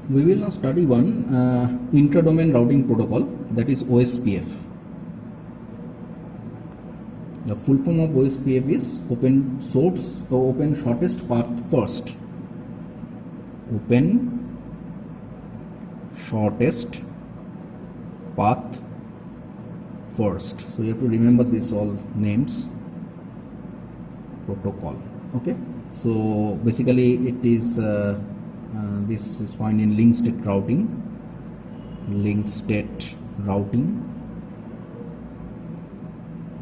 We will now study one intra-domain routing protocol, that is OSPF. The full form of OSPF is open source or open shortest path first. Open shortest path first. So you have to remember this all names. Protocol. Okay. So basically it is this is found in link state routing. Link state routing.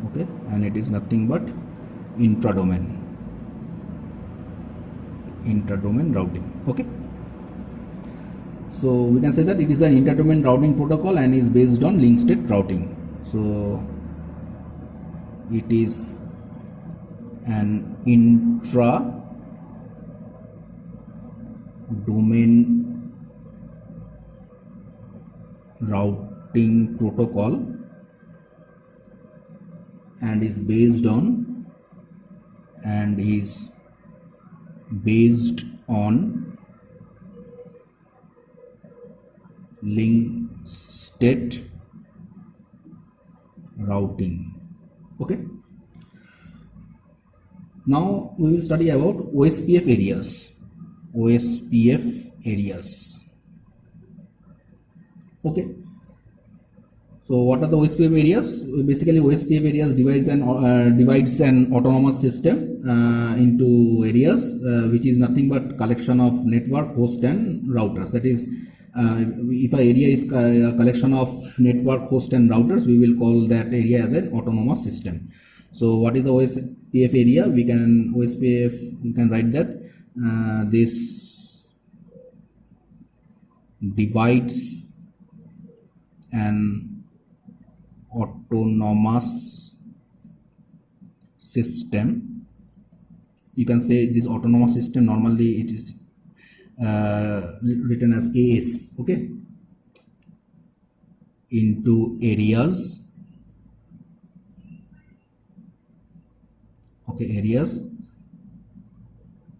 Okay, and it is nothing but intra-domain routing. Okay, so we can say that it is an intra-domain routing protocol and is based on link state routing. So it is an intra-domain routing protocol and is based on link state routing. Okay, now we will study about OSPF areas. Okay, so what are the OSPF areas? Basically, OSPF areas divides an autonomous system into areas, which is nothing but collection of network, host, and routers. That is, if an area is a collection of network, host, and routers, we will call that area as an autonomous system. So, what is the OSPF area? We can write that this divides an autonomous system. You can say this autonomous system, normally it is written as AS, okay, into areas. Okay, areas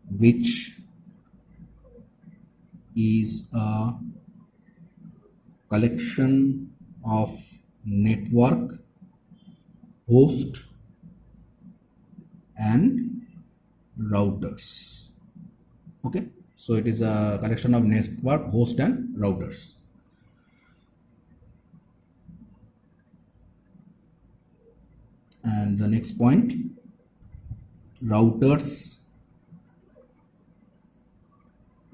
which is a collection of network, host, and routers. Okay, so it is a collection of network, host, and routers. And the next point, routers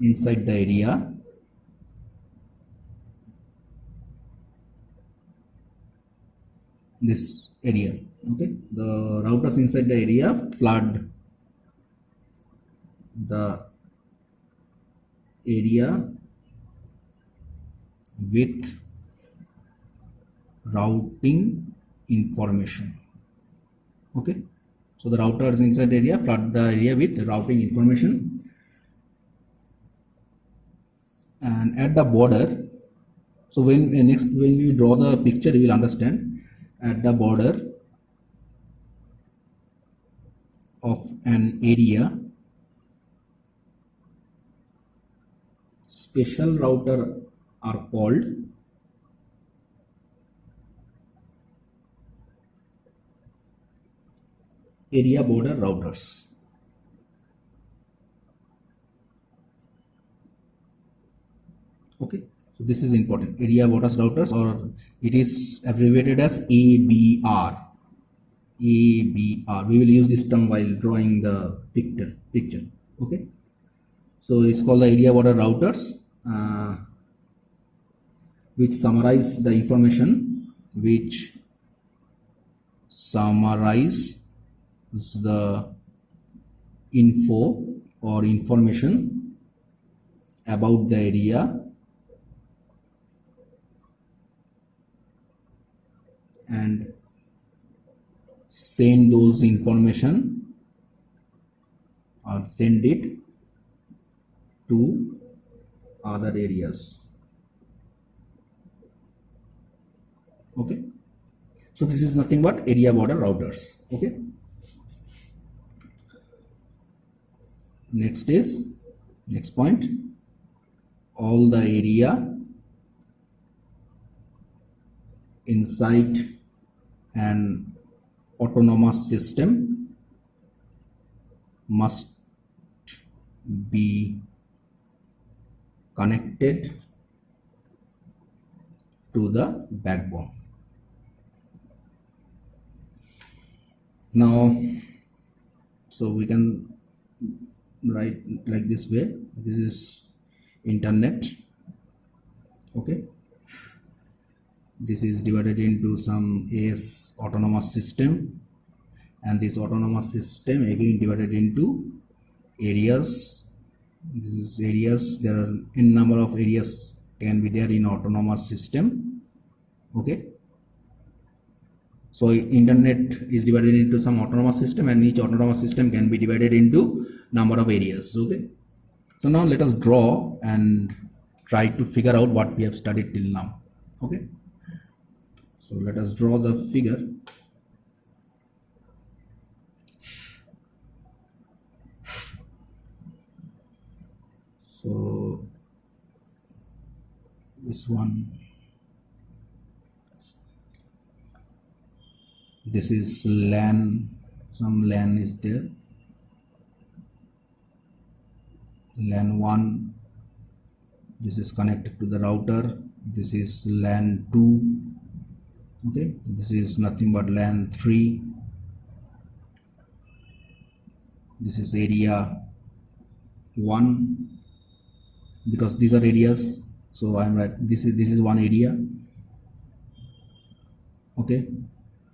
inside the area this area. Okay, the routers inside the area flood the area with routing information. Okay, so the routers inside the area flood the area with routing information. And at the border, so when we draw the picture, you will understand. At the border of an area, special router are called area border routers. Okay, so this is important, area border routers, or it is abbreviated as ABR. ABR. We will use this term while drawing the picture. Okay, so it's called the area border routers, which summarize the information, info or information about the area and send those information or send it to other areas. Okay, so this is nothing but area border routers. Okay, next point, all the area inside an autonomous system must be connected to the backbone. Now, so we can write like this way. This is internet. Okay, this is divided into some AS autonomous system, and this autonomous system again divided into areas. This is areas. There are n number of areas can be there in autonomous system. Okay, so internet is divided into some autonomous system, and each autonomous system can be divided into number of areas. Okay, so now let us draw and try to figure out what we have studied till now. Okay, so let us draw the figure. So this one, this is LAN, some LAN is there, LAN 1, this is connected to the router, this is LAN 2, okay, this is nothing but LAN 3, this is area 1, because these are areas, so I'm right, this is one area, okay,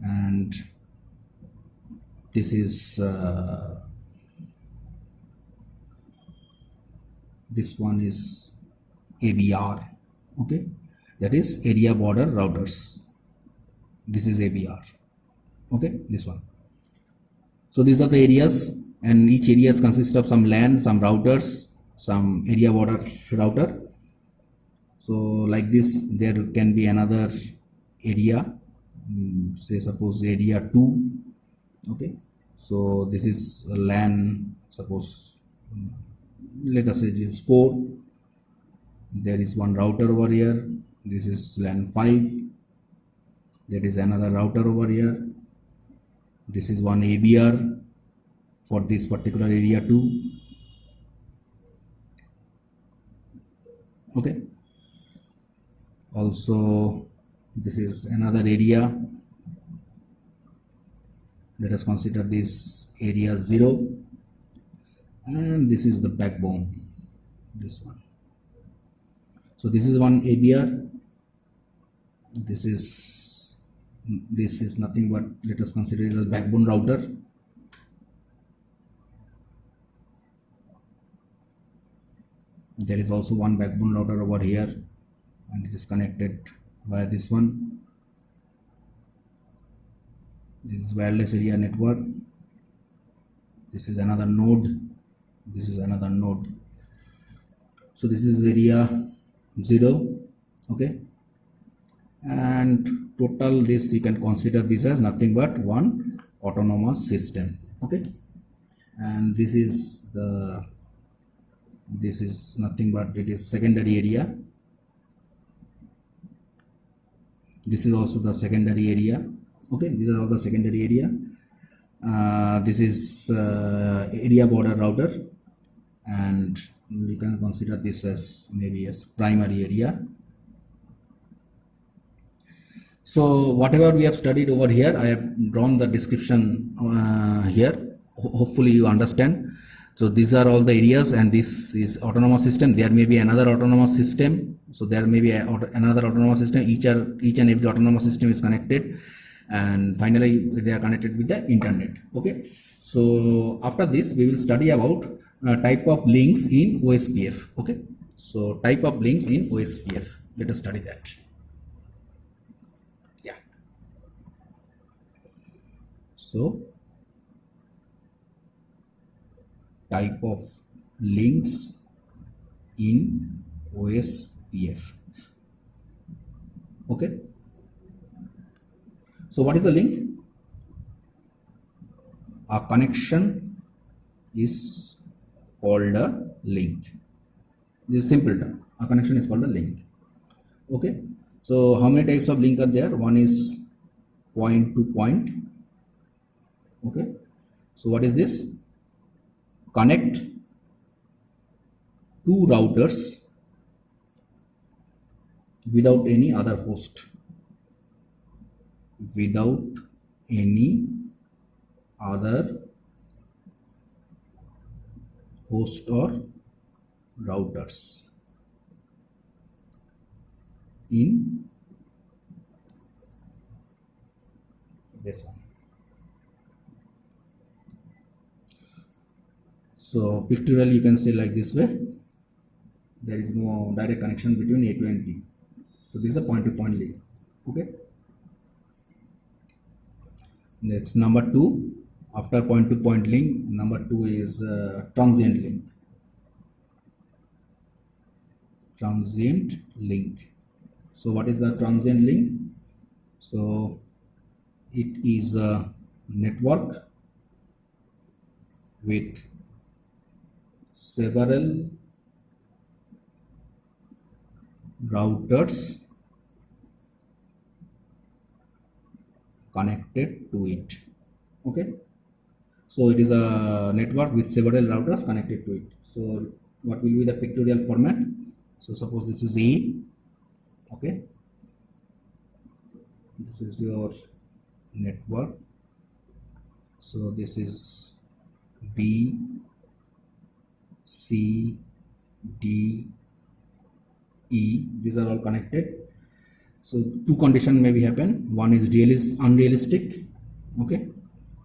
and this is this one is ABR, okay, that is area border routers. This is ABR, okay, this one. So these are the areas, and each area consists of some LAN, some routers, some area border router. So like this, there can be another area, say suppose area 2, okay, so this is a LAN, suppose let us say it is 4, there is one router over here, this is LAN 5, there is another router over here, this is one ABR for this particular area 2, okay, also this is another area, let us consider this area 0, and this is the backbone, this one. So this is one ABR, this is nothing but, let us consider it as backbone router, there is also one backbone router over here, and it is connected via this one. This is wireless area network, this is another node, this is another node. So this is area 0, okay, and total this you can consider this as nothing but one autonomous system, okay, and this is nothing but it is secondary area, this is also the secondary area, okay, these are all the secondary area. This is area border router, and we can consider this as maybe as primary area. So whatever we have studied over here, I have drawn the description here. Hopefully you understand. So these are all the areas, and this is autonomous system. There may be another autonomous system. So there may be another autonomous system. Each and every autonomous system is connected, and finally they are connected with the internet. Okay. So after this we will study about type of links in OSPF. Okay. So type of links in OSPF. Let us study that. Yeah. So type of links in OSPF. Okay. So what is the link? A connection is called a link. This is a simple term. A connection is called a link. Okay, so how many types of link are there? One is point to point. Okay, so what is this? Connect two routers without any other host. Without any other host or routers in this one. So pictorially you can say like this way. There is no direct connection between A2 and B. So this is a point to point link. Okay. Next, number 2, after point to point link, number 2 is transient link. Transient link. So what is the transient link? So it is a network with several routers connected to it. Okay, so it is a network with several routers connected to it. So what will be the pictorial format? So suppose this is A. Okay, this is your network. So this is B, C, D, E. These are all connected. So two conditions may be happen. One is unrealistic. Okay,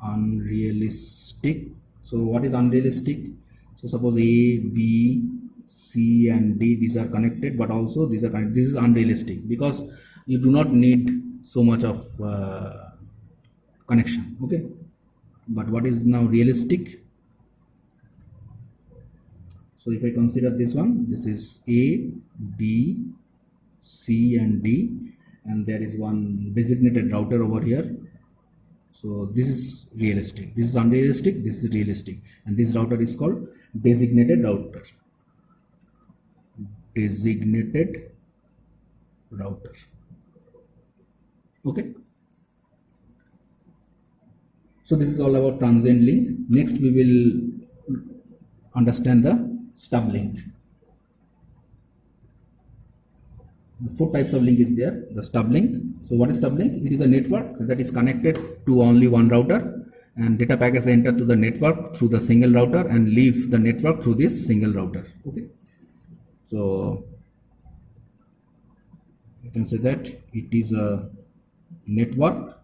unrealistic. So what is unrealistic? So suppose A, B, C and D, these are connected, but also these are connected. This is unrealistic because you do not need so much of connection. Okay, but what is now realistic? So if I consider this one, this is A, B, C and D, and there is one designated router over here. So this is realistic, this is unrealistic, this is realistic, and this router is called designated router. Designated router. Okay, so this is all about transient link. Next we will understand the stub link. The 4 types of link is there. The stub link. So what is stub link? It is a network that is connected to only one router, and data packets enter to the network through the single router and leave the network through this single router. Okay, so you can say that it is a network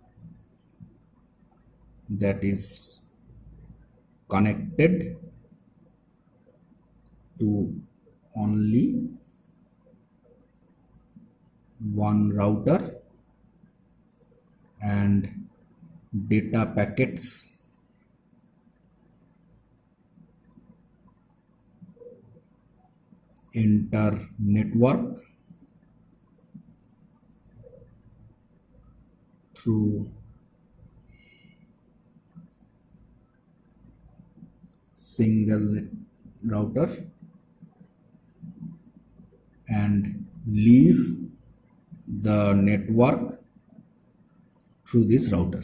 that is connected to only one router, and data packets enter network through single router and leave the network through this router.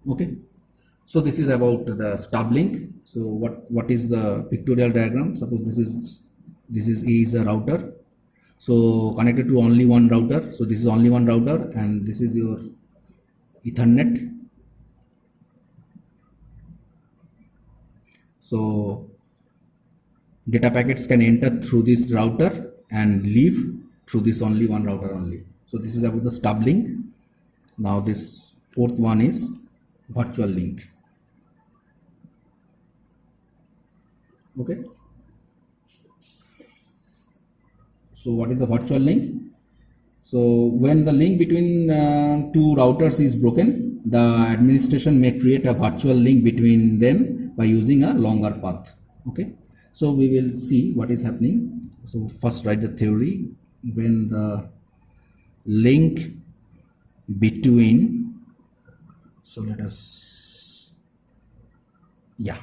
Okay, so this is about the stub link. So what is the pictorial diagram? Suppose this is a router, so connected to only one router. So this is only one router, and this is your Ethernet. So data packets can enter through this router and leave through this only one router only. So this is about the stub link. Now this 4th one is virtual link. Okay, so what is a virtual link? So when the link between two routers is broken, the administration may create a virtual link between them by using a longer path. Okay, so we will see what is happening. So first write the theory. When the link between, so let us, yeah,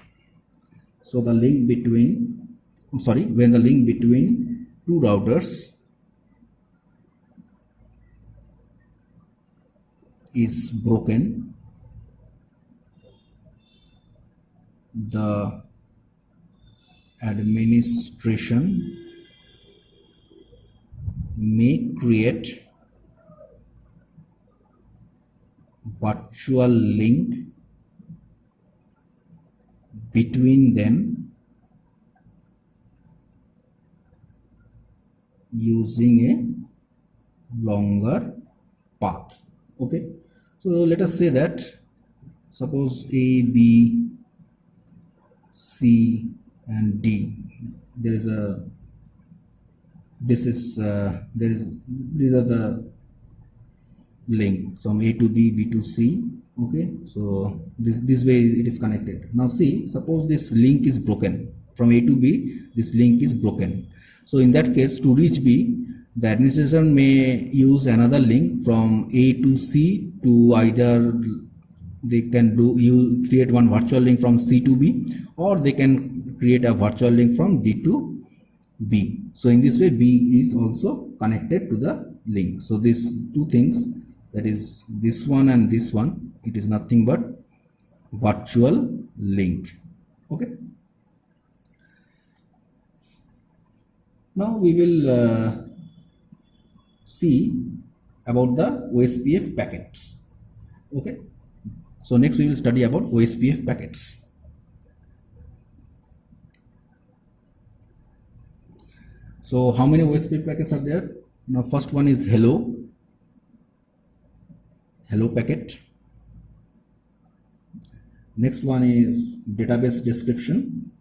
So the link between, when the link between two routers is broken, the administration may create virtual link between them using a longer path. Okay, so let us say that suppose A, B, C and D, there is a these are the link from A to B, B to C. Okay, so this way it is connected. Now see, suppose this link is broken from A to B, this link is broken. So in that case, to reach B, the administration may use another link from A to C, to either they can create one virtual link from C to B, or they can create a virtual link from D to B. So in this way, B is also connected to the link. So these two things, that is this one and this one, it is nothing but virtual link. Okay. Now we will see about the OSPF packets. Okay. So next we will study about OSPF packets. So how many OSPF packets are there? Now first one is hello packet. Next one is database description.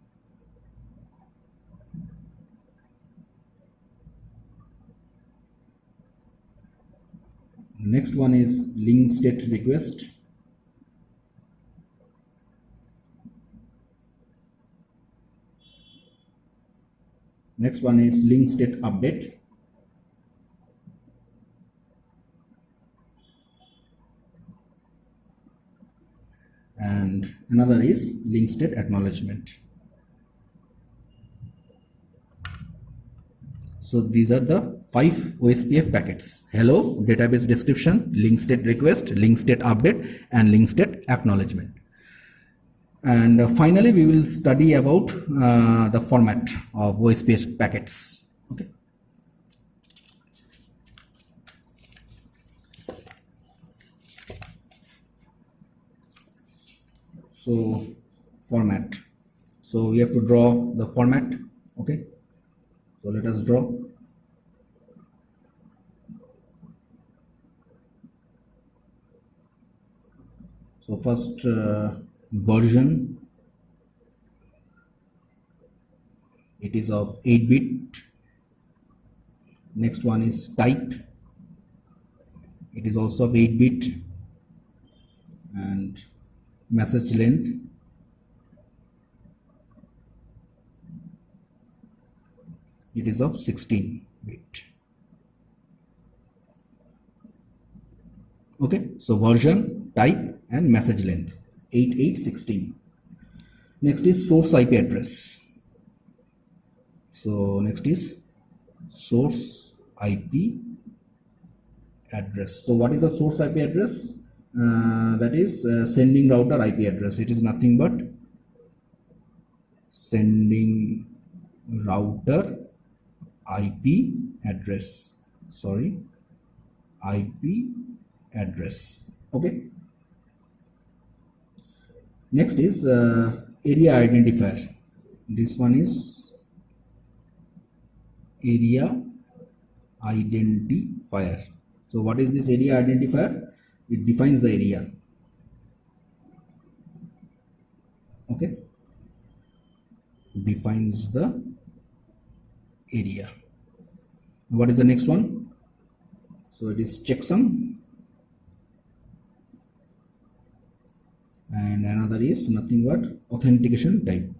Next one is link state request. Next one is link state update. And another is link state acknowledgement. So these are the 5 OSPF packets: hello, database description, link state request, link state update, and link state acknowledgement. And finally we will study about the format of OSPF packets. Okay. So format, so we have to draw the format. Okay, so let us draw. So first version, it is of 8-bit. Next one is type, it is also of 8-bit. And message length, it is of 16-bit. Okay, so version, type, and message length 8, 8, 16. Next is source IP address. So next is source IP address. So what is the source IP address? That is sending router IP address. It is nothing but sending router IP address. Sorry, IP address. Okay. Next is area identifier. This one is area identifier. So what is this area identifier? It defines the area. Okay, defines the area. What is the next one? So it is checksum, and another is nothing but authentication type.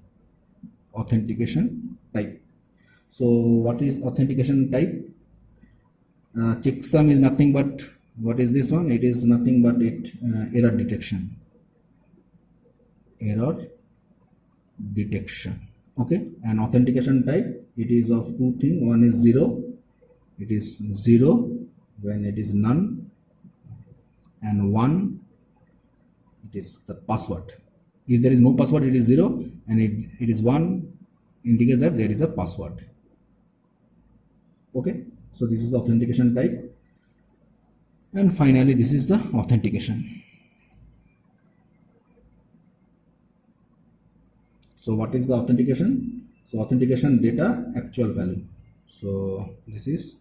Authentication type. So what is authentication type? Checksum is nothing but, what is this one? It is nothing but error detection. Error detection. Okay, and authentication type, it is of two things. One is 0, it is 0 when it is none, and 1, it is the password. If there is no password, it is 0, and it is 1, indicates that there is a password. Okay, so this is the authentication type, and finally this is the authentication. So what is the authentication? So authentication data actual value. So this is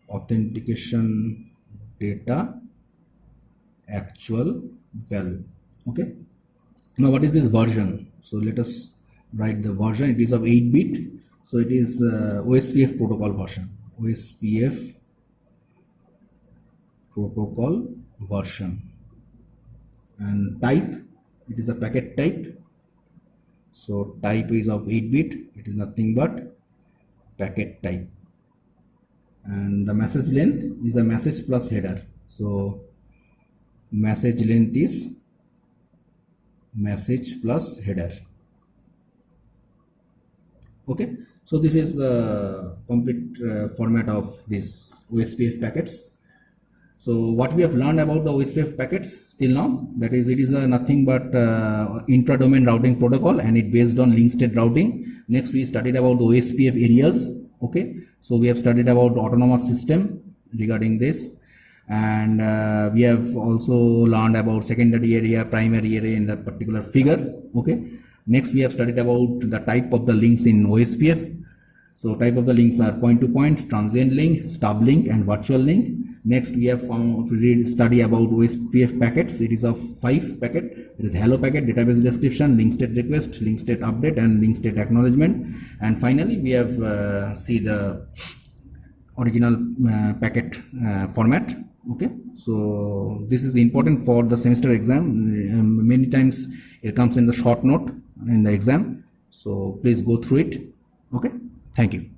authentication data actual value. Okay, now what is this version? So let us write the version. It is of 8-bit, so it is OSPF protocol version. OSPF protocol version. And type, it is a packet type. So type is of 8-bit, it is nothing but packet type. And the message length is a message plus header. So message length is message plus header. Okay, so this is the complete format of these OSPF packets. So what we have learned about the OSPF packets till now, that is, it is nothing but intra-domain routing protocol, and it based on link state routing. Next we studied about the OSPF areas. Okay, so we have studied about autonomous system regarding this, and we have also learned about secondary area, primary area in the particular figure. Okay, next we have studied about the type of the links in OSPF. So type of the links are point-to-point, transient link, stub link, and virtual link. Next we have found to study about OSPF packets. It is of 5 packet. It is hello packet, database description, link state request, link state update, and link state acknowledgement. And finally we have see the original packet format. Okay, so this is important for the semester exam. Many times it comes in the short note in the exam, so please go through it. Okay, thank you.